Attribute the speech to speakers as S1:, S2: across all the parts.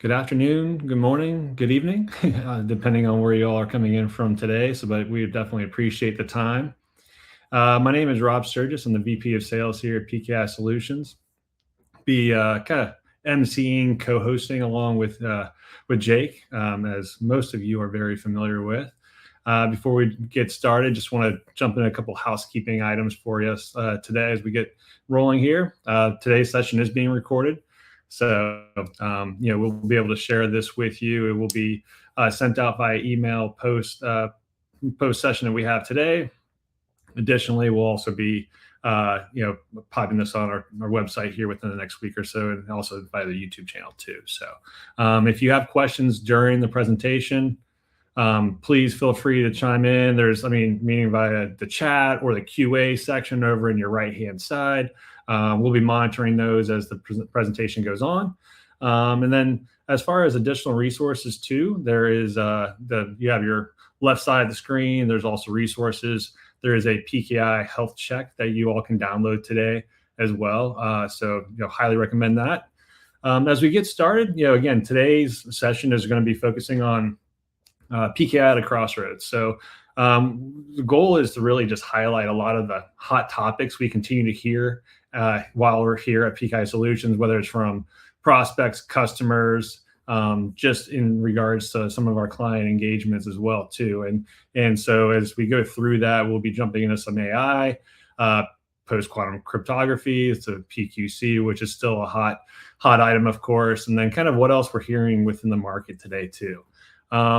S1: Good afternoon, good morning, good evening, depending on where you all are coming in from today. But we definitely appreciate the time. My name is Rob Sturgis. I'm the VP of Sales here at PKI Solutions. Be kind of emceeing, co-hosting along with Jake, as most of you are very familiar with. Before we get started, just want to jump in a couple housekeeping items for you today as we get rolling here. Today's session is being recorded. So, we'll be able to share this with you. It will be sent out by email post session that we have today. Additionally, we'll also be, popping this on our website here within the next week or so, and also via the YouTube channel too. So, if you have questions during the presentation, please feel free to chime in. Meaning via the chat or the QA section over in your right-hand side. We'll be monitoring those as the presentation goes on. And then as far as additional resources too, there is you have your left side of the screen. There's also resources. There is a PKI health check that you all can download today as well. So highly recommend that. As we get started, again, today's session is going to be focusing on PKI at Crossroads. So the goal is to really just highlight a lot of the hot topics we continue to hear while we're here at PKI Solutions, whether it's from prospects, customers, just in regards to some of our client engagements as well too. And so as we go through that, we'll be jumping into some AI, post-quantum cryptography, to PQC, which is still a hot item, of course, and then kind of what else we're hearing within the market today too.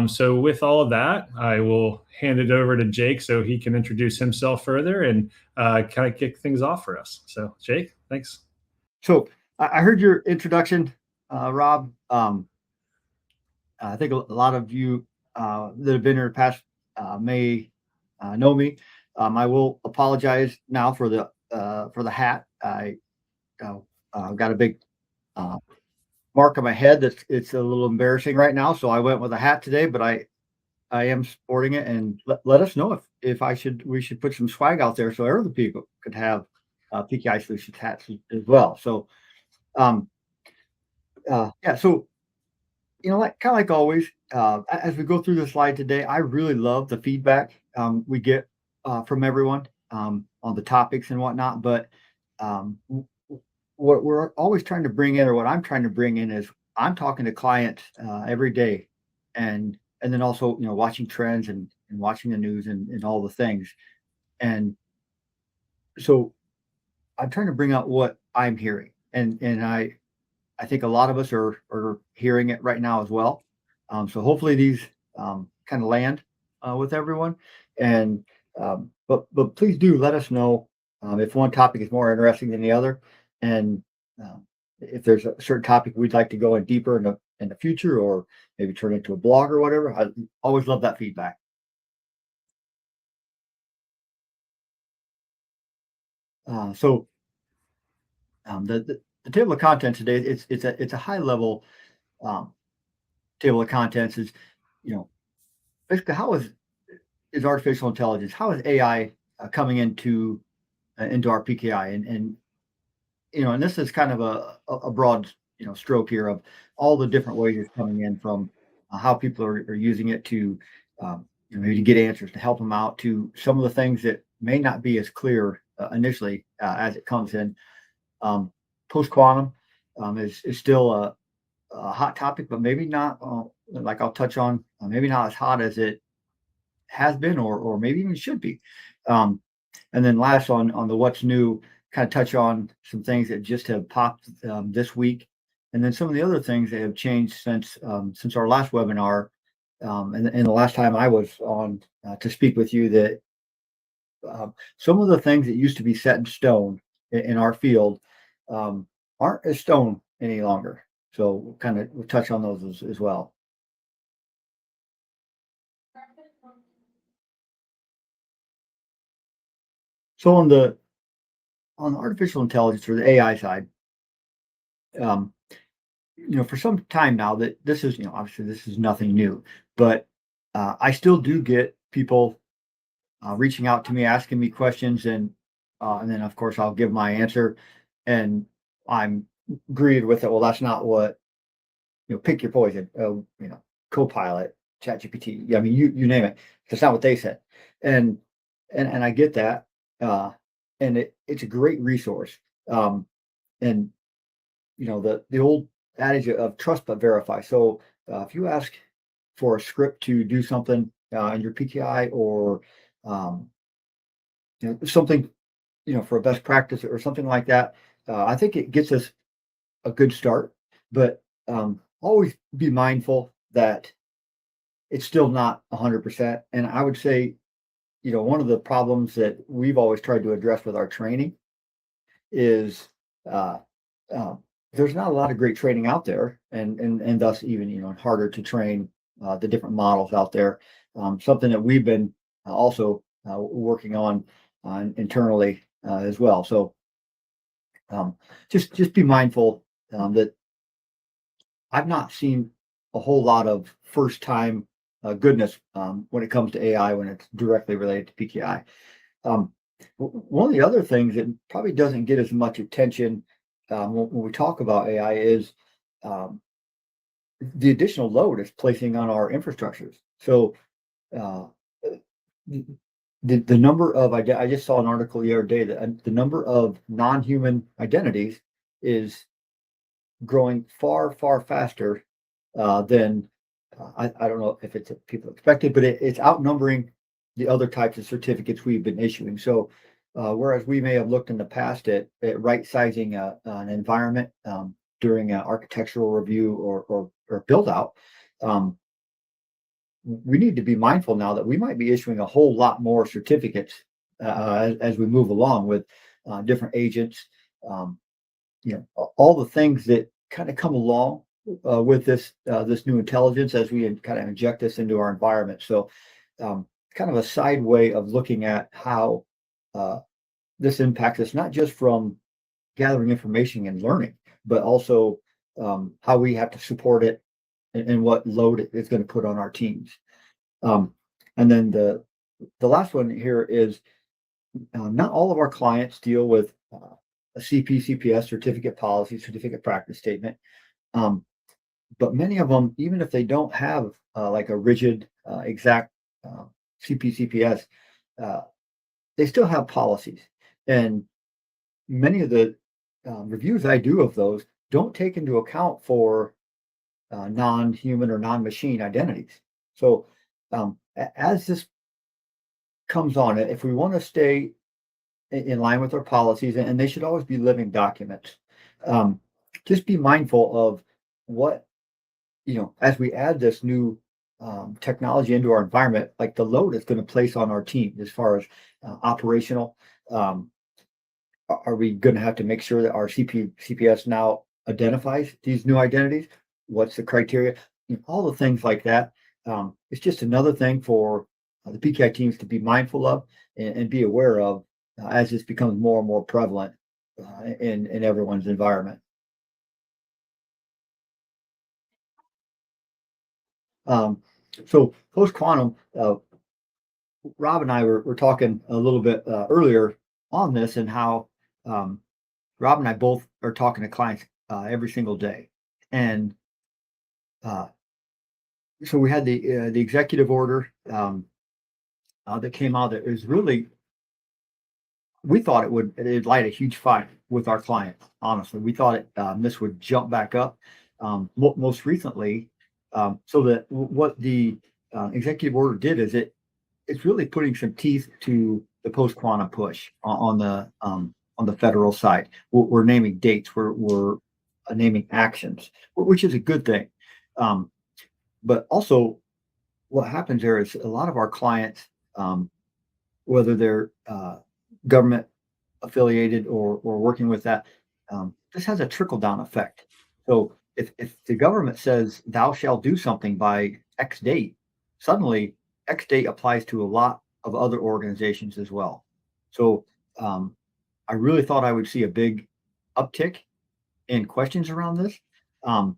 S1: So with all of that, I will hand it over to Jake so he can introduce himself further and kind of kick things off for us. So Jake, thanks.
S2: So I heard your introduction, Rob. I think a lot of you that have been here in the past may know me. I will apologize now for the hat. I got a big mark on my head it's a little embarrassing right now, so I went with a hat today, but I am sporting it. And let us know if we should put some swag out there so other people could have PKI Solutions hats as well. So so like always, as we go through the slide today, I really love the feedback we get from everyone on the topics and whatnot. But what we're always trying to bring in, or what I'm trying to bring in, is I'm talking to clients every day, and then also watching trends and watching the news and all the things. And so I'm trying to bring out what I'm hearing, and I think a lot of us are hearing it right now as well. So hopefully these kind of land with everyone. And but please do let us know if one topic is more interesting than the other, and if there's a certain topic we'd like to go in deeper in the future, or maybe turn into a blog or whatever. I always love that feedback. So the table of contents today, it's a high level table of contents. Is basically how is artificial intelligence, how is AI coming into our PKI, and this is kind of a broad stroke here of all the different ways it's coming in, from how people are using it to maybe to get answers, to help them out, to some of the things that may not be as clear initially as it comes in. Post quantum is still a hot topic, but maybe not like I'll touch on, maybe not as hot as it has been, or maybe even should be. And then last on the what's new, kind of touch on some things that just have popped this week, and then some of the other things that have changed since our last webinar, and the last time I was on to speak with you, that some of the things that used to be set in stone in our field aren't as stone any longer. So we'll touch on those as well. So on the artificial intelligence, or the AI side, for some time now, that this is, obviously this is nothing new, but I still do get people reaching out to me, asking me questions, and then of course I'll give my answer, and I'm agreed with it. Well, that's not what pick your poison. Copilot, ChatGPT. I mean, you name it. That's not what they said, and and I get that, uh, and it's a great resource. And the old adage of trust but verify. So if you ask for a script to do something in your PKI, or um, something, for a best practice or something like that, I think it gets us a good start. But always be mindful that it's still not 100%. And I would say, one of the problems that we've always tried to address with our training is uh, uh, there's not a lot of great training out there, and thus even harder to train the different models out there. Something that we've been also working on internally as well. So um, just be mindful that I've not seen a whole lot of first time goodness when it comes to AI when it's directly related to PKI. Um, One of the other things that probably doesn't get as much attention when we talk about AI is um, the additional load it's placing on our infrastructures. So uh, the, the number of I just saw an article the other day that the number of non-human identities is growing far faster than I don't know if it's people expected, but it's outnumbering the other types of certificates we've been issuing. So, whereas we may have looked in the past at right sizing an environment during an architectural review or build out, um, we need to be mindful now that we might be issuing a whole lot more certificates as we move along with different agents. Um, all the things that kind of come along with this new intelligence as we kind of inject this into our environment. So, kind of a side way of looking at how uh, this impacts us, not just from gathering information and learning, but also how we have to support it, and what load it's going to put on our teams. Um, and then the last one here is not all of our clients deal with a CP/CPS certificate policy, certificate practice statement. Um, but many of them, even if they don't have like a rigid, exact uh, CP/CPS, uh, they still have policies. And many of the reviews I do of those don't take into account for non-human or non-machine identities. So as this comes on, if we want to stay in line with our policies, and they should always be living documents. Um, just be mindful of what, as we add this new technology into our environment, like the load it's going to place on our team as far as operational. Um, are we going to have to make sure that our CPS now identifies these new identities? What's the criteria? All the things like that. It's just another thing for the PKI teams to be mindful of and be aware of as this becomes more and more prevalent in everyone's environment. Um, so post quantum, Rob and I were talking a little bit earlier on this, and how um, Rob and I both are talking to clients every single day, and uh, so we had the executive order that came out that is really, we thought it'd light a huge fire with our clients. Honestly, we thought this would jump back up. Most recently, so that what the executive order did is it's really putting some teeth to the post quantum push on the federal side. We're naming dates. We're naming actions, which is a good thing. Um, but also, what happens there is a lot of our clients, whether they're government affiliated or working with that, this has a trickle down effect. So if the government says thou shalt do something by X date, suddenly X date applies to a lot of other organizations as well. So I really thought I would see a big uptick in questions around this, um,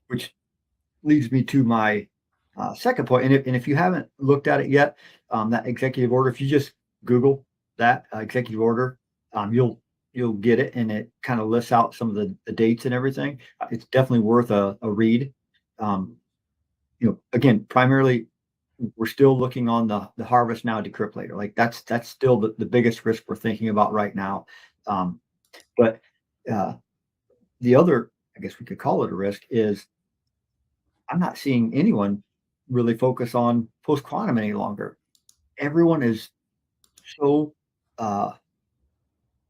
S2: which leads me to my second point. And if you haven't looked at it yet, that executive order, if you just Google that executive order, you'll get it, and it kind of lists out some of the dates and everything. It's definitely worth a read. Again, primarily we're still looking on the harvest now, decrypt later. Like that's still the biggest risk we're thinking about right now. But uh, the other, I guess we could call it a risk, is I'm not seeing anyone really focus on post quantum any longer. Everyone is so uh,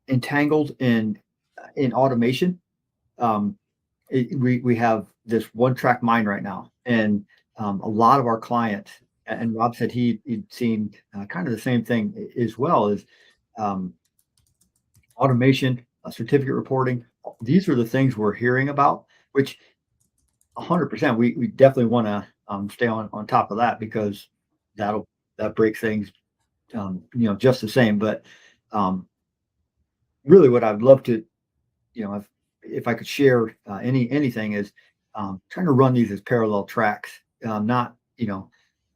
S2: entangled in automation. Um, we have this one track mind right now, and a lot of our clients, and Rob said he'd seen kind of the same thing as well as um, automation, certificate reporting. These are the things we're hearing about, which 100% we definitely want to stay on top of that because that breaks things just the same. But um, really, what I'd love to if I could share anything is trying to run these as parallel tracks, not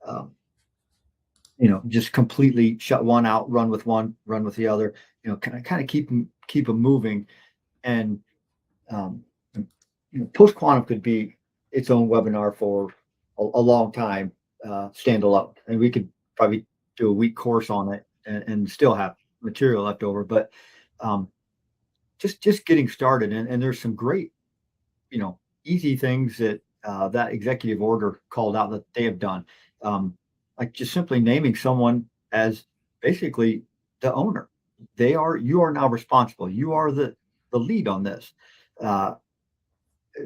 S2: um, just completely shut one out, run with one, run with the other. Kind of keep them moving, and um, post quantum could be its own webinar for a long time, standalone, and we could probably do a week course on it and still have material left over. But um, just getting started, and there's some great easy things that that executive order called out that they have done, like just simply naming someone as basically the owner. You are now responsible. You are the lead on this. Uh,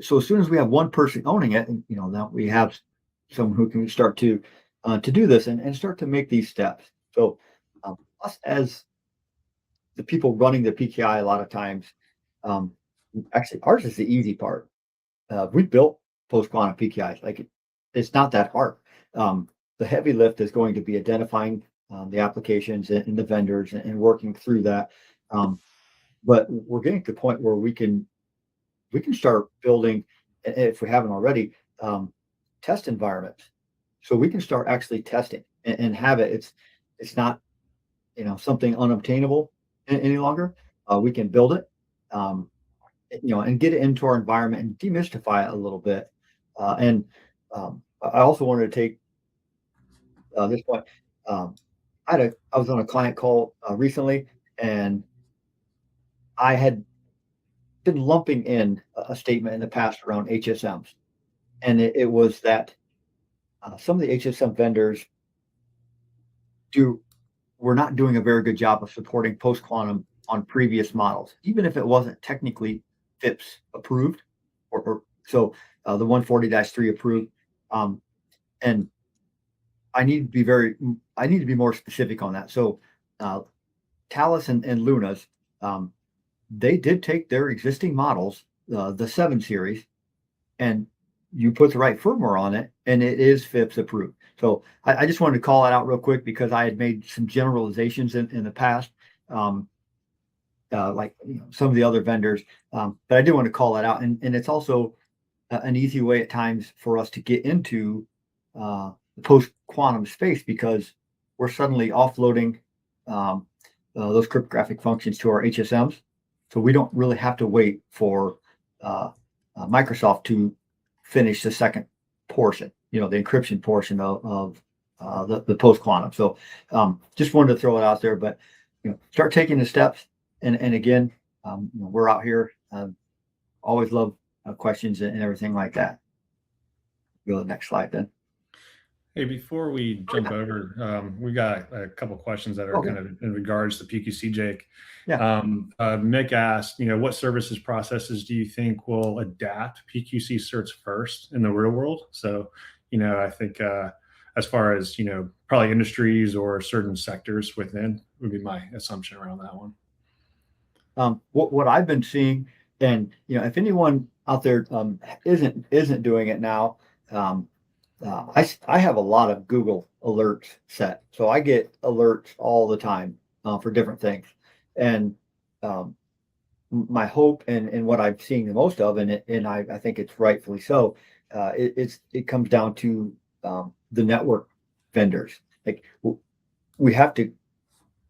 S2: so as soon as we have one person owning it, and now we have someone who can start to do this and start to make these steps. So us as the people running the PKI, a lot of times, um, actually ours is the easy part. We built post quantum PKIs. It's not that hard. The heavy lift is going to be identifying the applications and the vendors and working through that. Um, but we're getting to the point where we can start building, if we haven't already, test environments. So we can start actually testing and have it. It's not something unobtainable any longer. We can build it. Um, and get it into our environment and demystify it a little bit. And I also wanted to take this point. Um, I was on a client call recently, and I had been lumping in a statement in the past around HSMs, and it was that some of the HSM vendors do were not doing a very good job of supporting post quantum on previous models, even if it wasn't technically FIPS approved, or so the 140-3 approved. Um, and I need to be more specific on that. So uh, Talus and Luna's, um, they did take their existing models, the 7 series, and you put the right firmware on it, and it is FIPS approved. So I just wanted to call that out real quick because I had made some generalizations in the past, um, like some of the other vendors, but I did want to call that out. And it's also an easy way at times for us to get into the post quantum space because we're suddenly offloading um, those cryptographic functions to our HSMs. So we don't really have to wait for Microsoft to finish the second portion, the encryption portion of the post quantum. So just wanted to throw it out there, but start taking the steps. And again, we're out here. Always love questions and everything like that. Go to the next slide then.
S1: Hey, before we jump over, we got a couple questions that are
S2: Okay.
S1: kind of in regards to PQC, Jake.
S2: Yeah.
S1: Mick asked, what services processes do you think will adapt PQC certs first in the real world? So, I think as far as, probably industries or certain sectors within would be my assumption around that one.
S2: What I've been seeing, and if anyone out there isn't doing it now, I have a lot of Google alerts set, so I get alerts all the time for different things, and um, my hope and what I'm seeing the most of, and I think it's rightfully so, it comes down to the network vendors. Like we have to,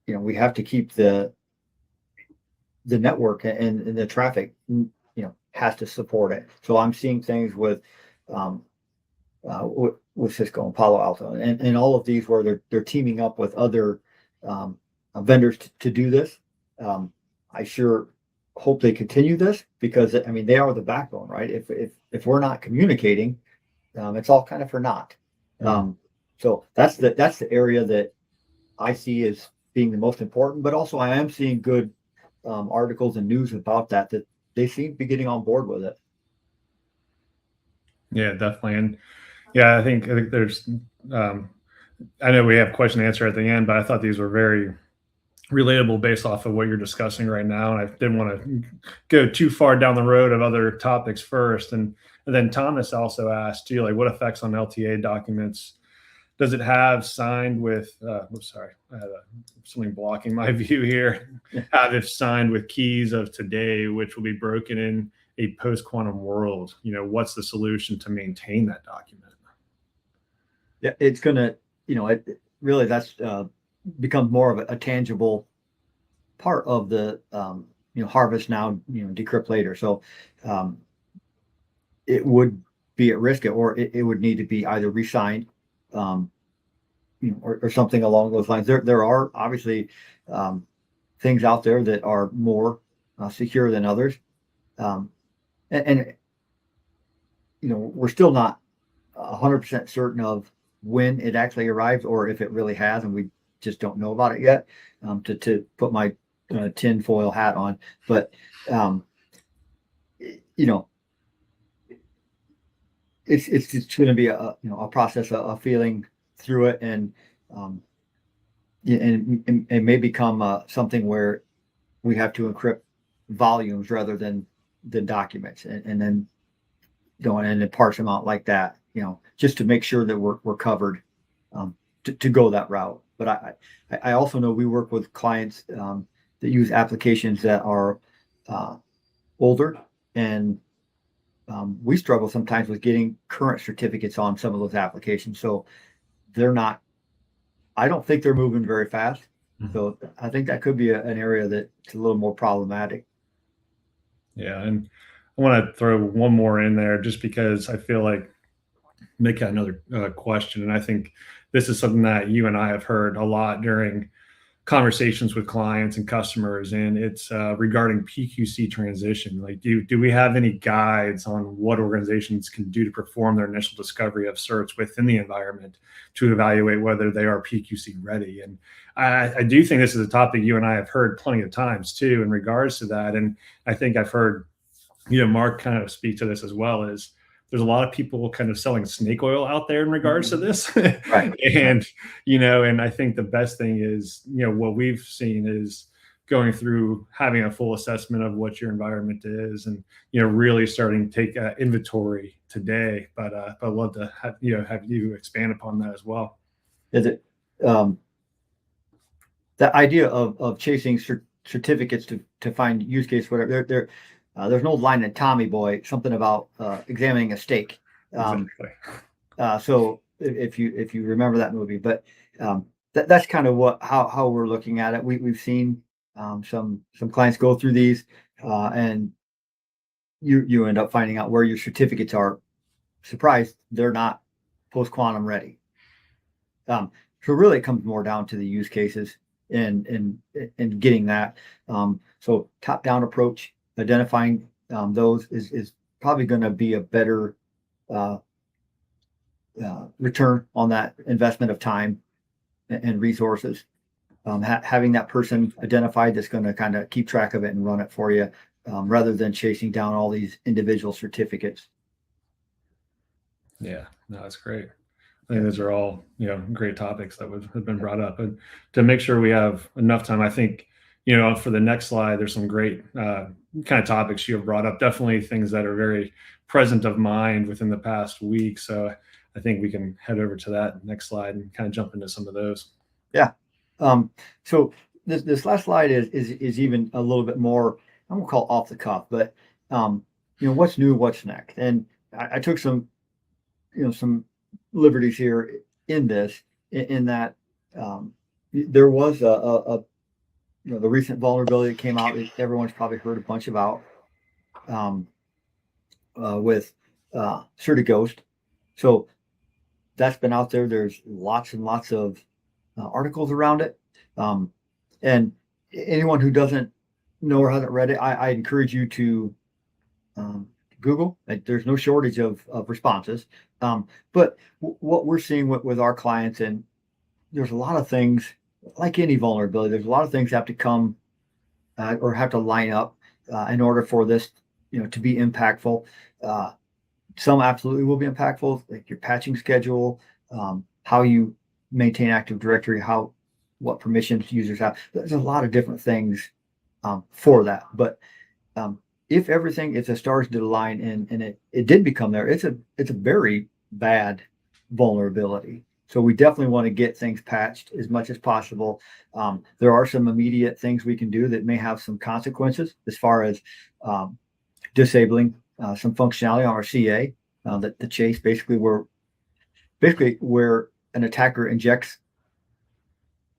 S2: we have to keep the network and the traffic, has to support it. So I'm seeing things with with Cisco and Palo Alto, and all of these where they're teaming up with other um, vendors to do this. I sure hope they continue this, because I mean they are the backbone, right? If we're not communicating, it's all kind of for naught. So that's the area that I see as being the most important. But also, I am seeing good articles and news about that they seem to be getting on board with it.
S1: Yeah, definitely. And yeah, I think there's, I know we have question and answer at the end, but I thought these were very relatable based off of what you're discussing right now. And I didn't want to go too far down the road of other topics first. And then Thomas also asked you, like, what effects on LTA documents does it have signed with, oops, sorry, I had something blocking my view here. Have if signed with keys of today, which will be broken in a post-quantum world? What's the solution to maintain that document?
S2: Yeah, it's gonna, it really that's becomes more of a tangible part of the harvest now, decrypt later. So it would be at risk, or it would need to be either re-signed, um, or something along those lines. There are obviously things out there that are more secure than others, and we're still not 100% certain of when it actually arrives, or if it really has, and we just don't know about it yet. To put my tin foil hat on, but you know, it's just going to be a process of feeling through it, um, and it may become something where we have to encrypt volumes rather than documents, and then and then parse them out like that, just to make sure that we're covered, to go that route. But I also know we work with clients that use applications that are older, and we struggle sometimes with getting current certificates on some of those applications. So they're not, I don't think they're moving very fast. So I think that could be an area that's a little more problematic.
S1: Yeah, and I want to throw one more in there just because I feel like make another question, and I think this is something that you and I have heard a lot during conversations with clients and customers, and it's regarding PQC transition. Like, do we have any guides on what organizations can do to perform their initial discovery of certs within the environment to evaluate whether they are PQC ready? And I do think this is a topic you and I have heard plenty of times too in regards to that. And I think I've heard Mark kind of speak to this as well. Is there's a lot of people kind of selling snake oil out there in regards to this.
S2: Right.
S1: And and I think the best thing is, what we've seen is going through having a full assessment of what your environment is, and really starting to take inventory today. But I'd love to have you expand upon that as well.
S2: Is it the idea of chasing certificates to find use case, whatever? There's an old line in Tommy Boy, something about examining a steak.
S1: Exactly.
S2: So if you remember that movie, but that's kind of how we're looking at it. We've seen some clients go through these, and you end up finding out where your certificates are. Surprised they're not post quantum ready. So really, it comes more down to the use cases and getting that. So top down approach, identifying those is probably going to be a better return on that investment of time and resources. Having that person identified that's going to kind of keep track of it and run it for you, rather than chasing down all these individual certificates.
S1: Yeah, no, that's great. I think those are all great topics that have been brought up. And to make sure we have enough time, I think for the next slide, there's some great kind of topics you have brought up. Definitely things that are very present of mind within the past week. So I think we can head over to that next slide and kind of jump into some of those.
S2: Yeah. So this last slide is even a little bit more, I won't call off the cuff, but what's new, what's next, and I took some some liberties here in this, in that there was a the recent vulnerability that came out that everyone's probably heard a bunch about, with CertiGhost. So that's been out there. There's lots and lots of articles around it. And anyone who doesn't know or hasn't read it, I encourage you to Google. Like, there's no shortage of responses. But what we're seeing with our clients, and there's a lot of things, like any vulnerability, there's a lot of things have to come or have to line up in order for this, to be impactful. Some absolutely will be impactful, like your patching schedule, how you maintain Active Directory, what permissions users have. There's a lot of different things for that. But if the stars did align and it did become there, it's a very bad vulnerability. So we definitely want to get things patched as much as possible. There are some immediate things we can do that may have some consequences, as far as disabling some functionality on our CA, the chase, basically where an attacker injects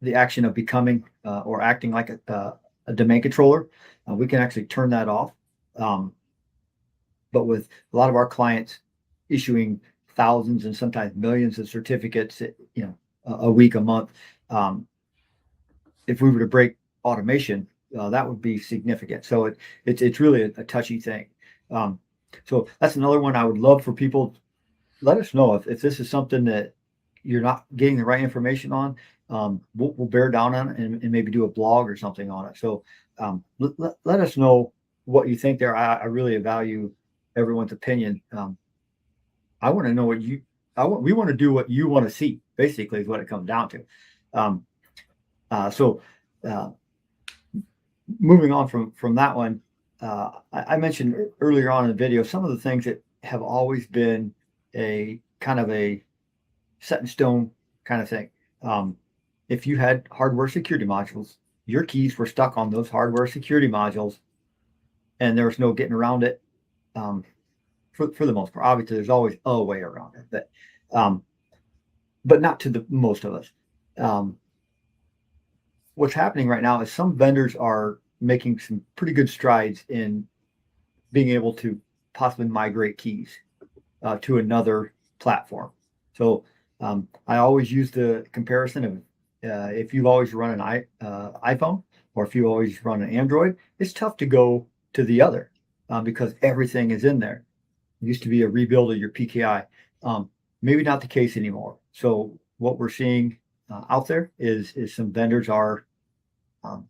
S2: the action of becoming or acting like a domain controller. We can actually turn that off. But with a lot of our clients issuing thousands and sometimes millions of certificates, a week, a month, if we were to break automation, that would be significant. So it's really a touchy thing. So that's another one I would love for people. Let us know if this is something that you're not getting the right information on. We'll bear down on it and maybe do a blog or something on it. So let us know what you think there. I really value everyone's opinion. I want to know we want to do what you want to see, basically, is what it comes down to. So moving on from that one, I mentioned earlier on in the video some of the things that have always been a kind of a set in stone kind of thing. If you had hardware security modules, your keys were stuck on those hardware security modules, and there was no getting around it. For the most part, obviously, there's always a way around it, but not to the most of us. What's happening right now is some vendors are making some pretty good strides in being able to possibly migrate keys to another platform. So I always use the comparison of if you've always run an iPhone, or if you always run an Android, it's tough to go to the other because everything is in there. It used to be a rebuild of your PKI. Maybe not the case anymore. So what we're seeing out there is some vendors are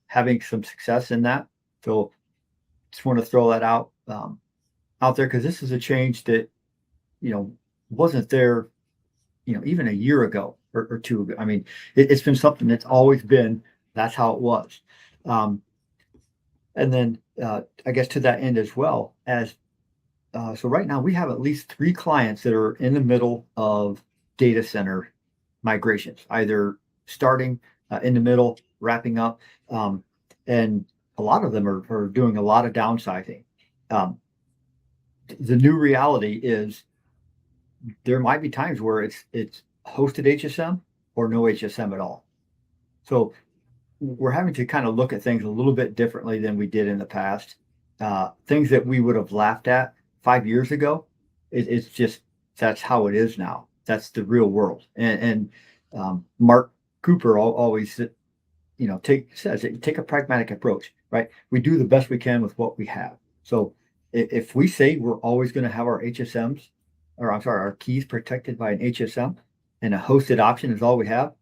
S2: having some success in that. So just want to throw that out there, because this is a change that wasn't there even a year ago or two ago. I mean, it's been something that's always been. That's how it was. And then I guess to that end as well, as so right now we have at least 3 clients that are in the middle of data center migrations, either starting in the middle, wrapping up, and a lot of them are doing a lot of downsizing. The new reality is there might be times where it's hosted HSM or no HSM at all. So we're having to kind of look at things a little bit differently than we did in the past. Things that we would have laughed at 5 years ago, it's just, that's how it is now. That's the real world. And Mark Cooper always says take a pragmatic approach, right? We do the best we can with what we have. So if we say we're always going to have our HSMs, or I'm sorry, our keys protected by an HSM, and a hosted option is all we have,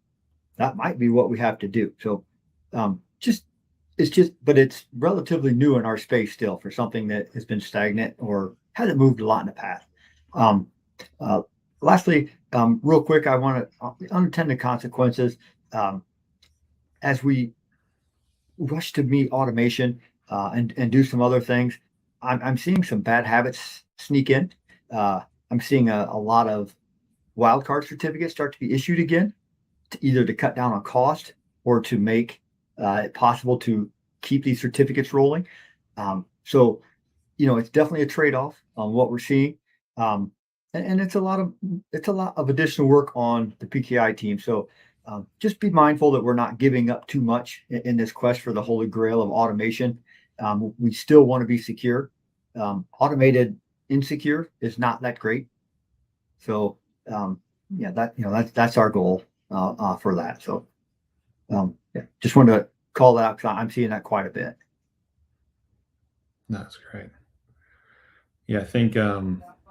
S2: that might be what we have to do. So but it's relatively new in our space still for something that has been stagnant or hasn't moved a lot in the past. Lastly, real quick, I want to unintended consequences. As we rush to meet automation and do some other things, I'm seeing some bad habits sneak in. I'm seeing a lot of wildcard certificates start to be issued again, either to cut down on cost or to make it possible to keep these certificates rolling. So it's definitely a trade-off on what we're seeing. And it's a lot of additional work on the PKI team. So just be mindful that we're not giving up too much in this quest for the holy grail of automation. We still want to be secure. Automated insecure is not that great. So yeah, that's our goal for that. So yeah, just wanted to call that out because I'm seeing that quite a bit.
S1: That's great. Yeah, I think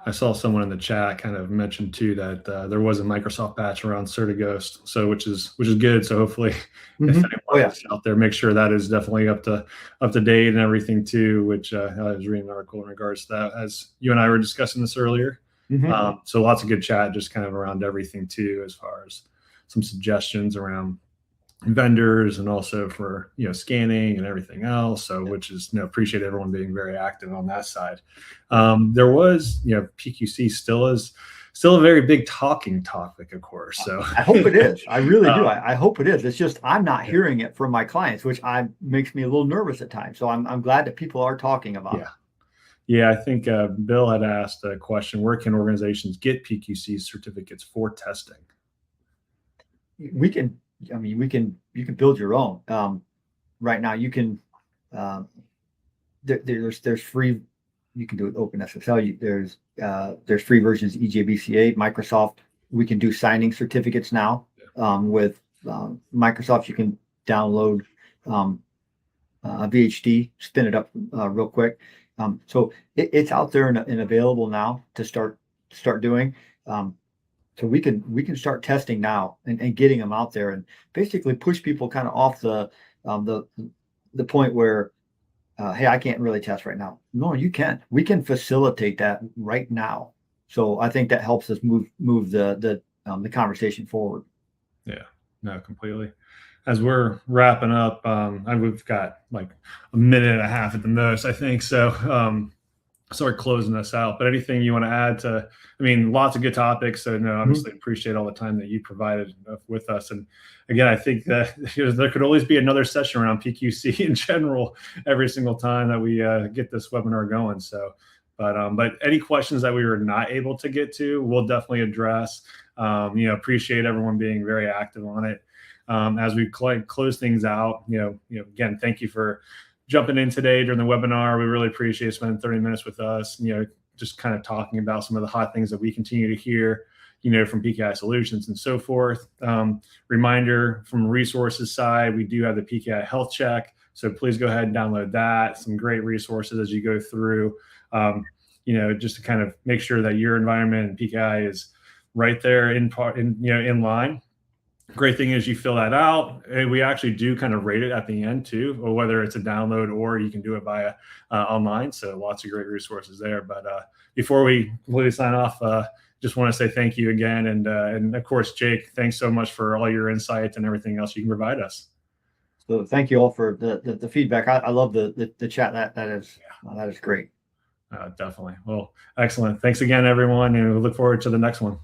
S1: I saw someone in the chat kind of mentioned too that there was a Microsoft batch around Certighost, so which is good. So hopefully, if
S2: Mm-hmm. Oh
S1: anyone
S2: yeah.
S1: is out there, make sure that is definitely up to date and everything too. Which I was reading an article in regards to that as you and I were discussing this earlier.
S2: Mm-hmm.
S1: So lots of good chat, just kind of around everything too, as far as some suggestions around vendors and also for scanning and everything else, so which is appreciate everyone being very active on that side. There was PQC still is a very big talking topic, of course, so
S2: I hope it is. I really do.
S1: um,
S2: I hope it is. It's just I'm not hearing it from my clients, which makes me a little nervous at times. So I'm glad that people are talking about
S1: yeah. Yeah, I think Bill had asked a question: where can organizations get PQC certificates for testing?
S2: it. We can. I mean, you can build your own. Right now, you can. Um, there's free. You can do it OpenSSL. There's free versions EJBCA, Microsoft. We can do signing certificates now with Microsoft. You can download a VHD, spin it up real quick. So it's out there and available now to start doing. So we can start testing now and getting them out there and basically push people kind of off the point where hey, I can't really test right now. No, you can. We can facilitate that right now. So I think that helps us move the conversation forward.
S1: Yeah, no, completely. As we're wrapping up, and we've got like a minute and a half at the most, I think. So, start closing us out. But anything you want to add to? I mean, lots of good topics. So, no, obviously appreciate all the time that you provided with us. And again, I think that there could always be another session around PQC in general every single time that we get this webinar going. So, but any questions that we were not able to get to, we'll definitely address. Appreciate everyone being very active on it. As we close things out, again, thank you for jumping in today during the webinar. We really appreciate spending 30 minutes with us, just kind of talking about some of the hot things that we continue to hear, from PKI Solutions and so forth. Reminder from resources side, we do have the PKI Health Check. So please go ahead and download that. Some great resources as you go through, just to kind of make sure that your environment and PKI is right there in line. Great thing is you fill that out, and we actually do kind of rate it at the end too, or whether it's a download or you can do it via online. So lots of great resources there. But before we completely sign off, just want to say thank you again, and of course, Jake, thanks so much for all your insight and everything else you can provide us.
S2: So thank you all for the feedback. I love the chat. That is great.
S1: Definitely. Well, excellent. Thanks again, everyone, and we look forward to the next one.